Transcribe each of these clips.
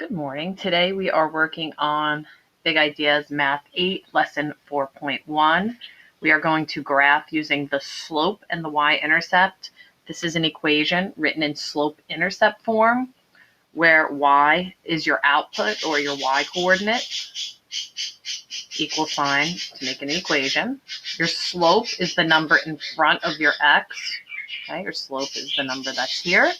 Good morning. Today we are working on Big Ideas Math 8, Lesson 4.1. We are going to graph using the slope and the y-intercept. This is an equation written in slope-intercept form, where y is your output or your y-coordinate, equal sign to make an equation. Your slope is the number in front of your x. Okay, your slope is the number that's here.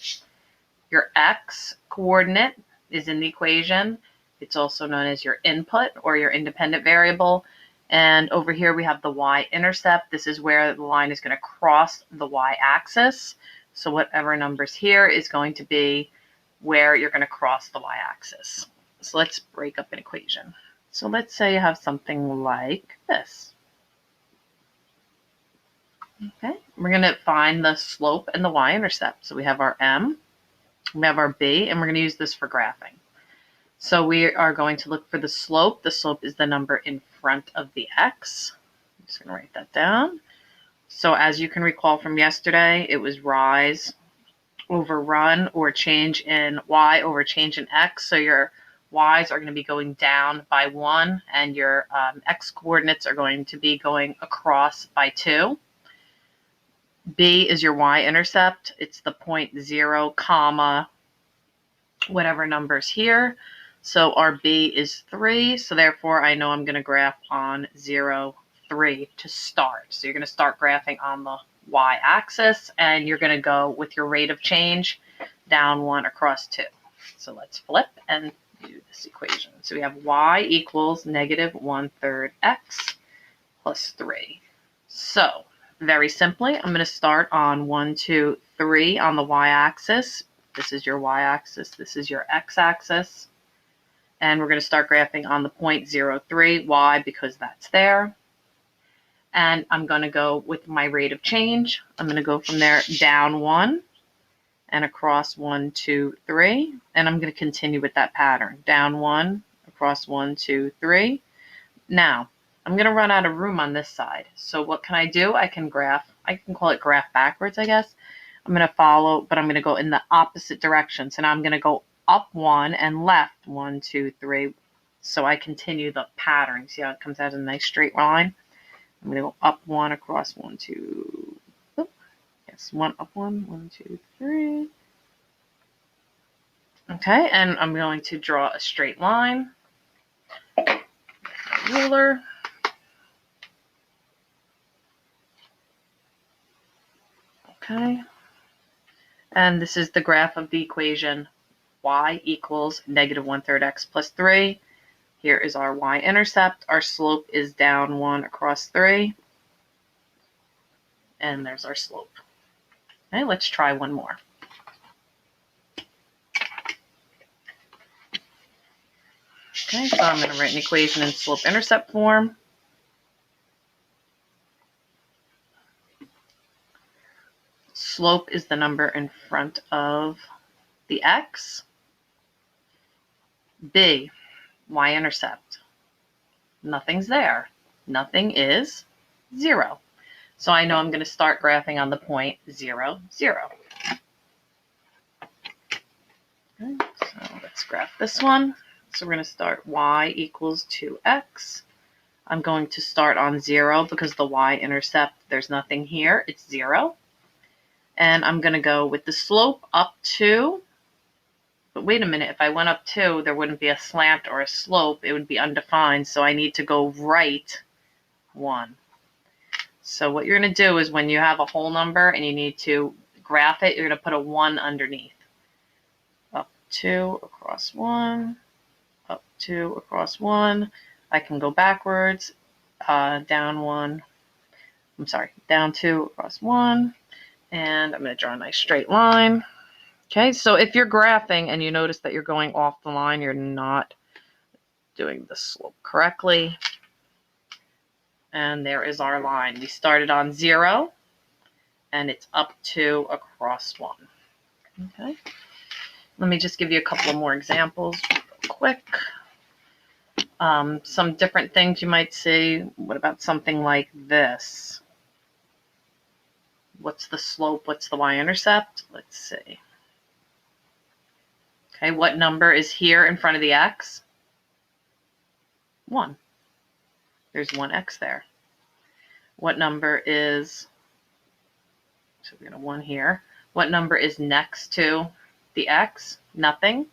Your x coordinate is in the equation. It's also known as your input or your independent variable. And over here we have the y-intercept. This is where the line is going to cross the y-axis. So whatever number's here is going to be where you're going to cross the y-axis. So let's break up an equation. So let's say you have something like this. Okay, we're going to find the slope and the y-intercept. So we have our m. We have our b, and we're going to use this for graphing. So we are going to look for the slope. The slope is the number in front of the x. I'm just going to write that down. So as you can recall from yesterday, it was rise over run, or change in y over change in x. So your y's are going to be going down by 1, and your x coordinates are going to be going across by 2. B is your y-intercept. It's the point 0, comma, whatever number's here. So our B is 3. So therefore, I know I'm going to graph on 0, 3 to start. So you're going to start graphing on the y-axis, and you're going to go with your rate of change down 1 across 2. So let's flip and do this equation. So we have y equals negative 1/3 x plus 3. So very simply, I'm going to start on 1, 2, 3 on the y-axis. This is your y-axis. This is your x-axis. And we're going to start graphing on the point 0, 3. Why? Because that's there. And I'm going to go with my rate of change. I'm going to go from there down 1 and across 1, 2, 3. And I'm going to continue with that pattern. Down 1, across 1, 2, 3. Now, I'm going to run out of room on this side. So what can I do? I can graph. I can call it graph backwards, I guess. I'm going to follow, but I'm going to go in the opposite direction. So now I'm going to go up 1 and left 1, 2, 3. So I continue the pattern. See how it comes out in a nice straight line? I'm going to go up 1, across 1, 2. Oops. Yes, 1 up 1, 1, 2, 3. Okay, and I'm going to draw a straight line. Ruler. Okay. And this is the graph of the equation y equals negative 1/3 x plus 3. Here is our y-intercept. Our slope is down 1 across 3. And there's our slope. Okay, let's try one more. Okay, so I'm going to write an equation in slope-intercept form. Slope is the number in front of the x. B, y-intercept. Nothing's there. Nothing is 0. So I know I'm going to start graphing on the point 0, 0. Okay, so let's graph this one. So we're going to start y equals 2x. I'm going to start on 0 because the y-intercept, there's nothing here. It's 0. And I'm going to go with the slope up 2. But wait a minute, if I went up 2, there wouldn't be a slant or a slope. It would be undefined. So I need to go right 1. So what you're going to do is when you have a whole number and you need to graph it, you're going to put a 1 underneath. Up 2, across 1, up 2, across 1. I can go backwards, down 1. I'm sorry, down 2, across 1. And I'm going to draw a nice straight line. Okay, so if you're graphing and you notice that you're going off the line, you're not doing the slope correctly. And there is our line. We started on 0, and it's up 2 across 1. Okay, let me just give you a couple of more examples real quick. Some different things you might see. What about something like this? What's the slope? What's the y-intercept? Let's see. Okay, what number is here in front of the x? 1. There's one x there. What number is, so we got a 1 here. What number is next to the x? Nothing.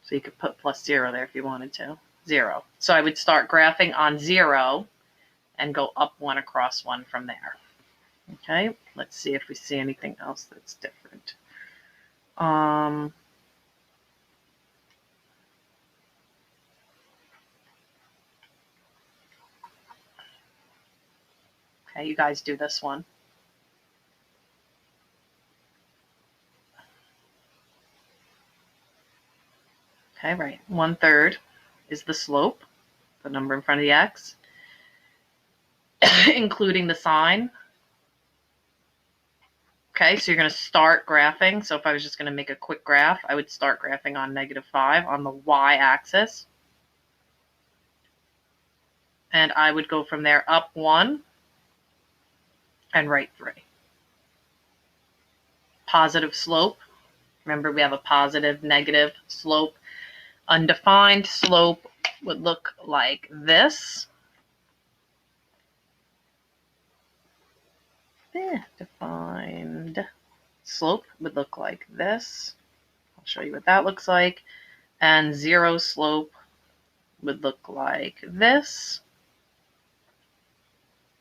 So you could put plus 0 there if you wanted to. 0. So I would start graphing on 0 and go up 1 across 1 from there. Okay, let's see if we see anything else that's different. Okay, you guys do this one. Okay, right. 1/3 is the slope, the number in front of the x, including the sign. Okay, so you're going to start graphing. So if I was just going to make a quick graph, I would start graphing on -5 on the y-axis. And I would go from there up 1 and right 3. Positive slope. Remember, we have a positive, negative slope. Undefined slope would look like this. Defined slope would look like this. I'll show you what that looks like. And 0 slope would look like this.